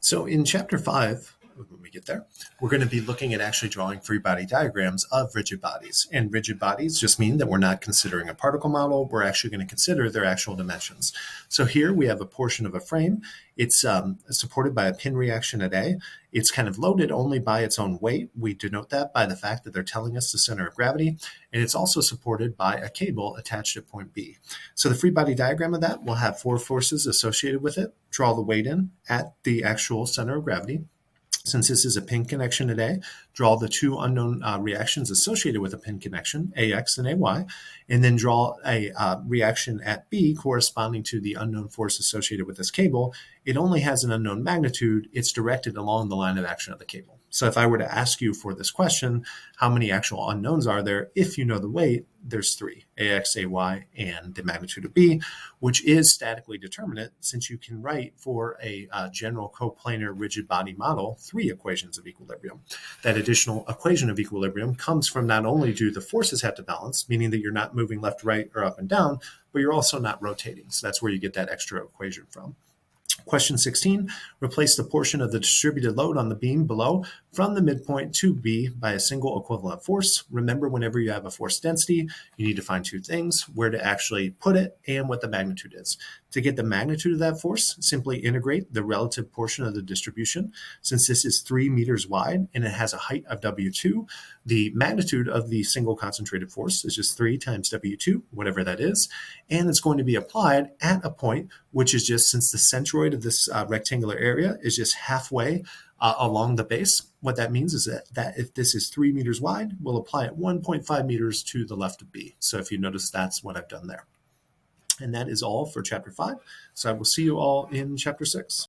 So in chapter 5, when we get there, we're going to be looking at actually drawing free body diagrams of rigid bodies. And rigid bodies just mean that we're not considering a particle model. We're actually going to consider their actual dimensions. So here we have a portion of a frame. It's supported by a pin reaction at A. It's kind of loaded only by its own weight. We denote that by the fact that they're telling us the center of gravity. And it's also supported by a cable attached at point B. So the free body diagram of that will have 4 forces associated with it. Draw the weight in at the actual center of gravity. Since this is a pin connection at A, draw the 2 unknown reactions associated with a pin connection, AX and AY, and then draw a reaction at B corresponding to the unknown force associated with this cable. It only has an unknown magnitude. It's directed along the line of action of the cable. So if I were to ask you for this question, how many actual unknowns are there? If you know the weight, there's 3, AX, AY, and the magnitude of B, which is statically determinate since you can write for a general coplanar rigid body model 3 equations of equilibrium. That additional equation of equilibrium comes from not only do the forces have to balance, meaning that you're not moving left, right, or up and down, but you're also not rotating. So that's where you get that extra equation from. Question 16, replace the portion of the distributed load on the beam below from the midpoint to B by a single equivalent force. Remember, whenever you have a force density, you need to find 2 things, where to actually put it and what the magnitude is. To get the magnitude of that force, simply integrate the relative portion of the distribution. Since this is 3 meters wide and it has a height of W2, the magnitude of the single concentrated force is just 3 times W2, whatever that is. And it's going to be applied at a point which is just, since the centroid of this rectangular area is just halfway along the base. What that means is that if this is 3 meters wide, we'll apply it 1.5 meters to the left of B. So if you notice, that's what I've done there. And that is all for chapter 5. So I will see you all in chapter 6.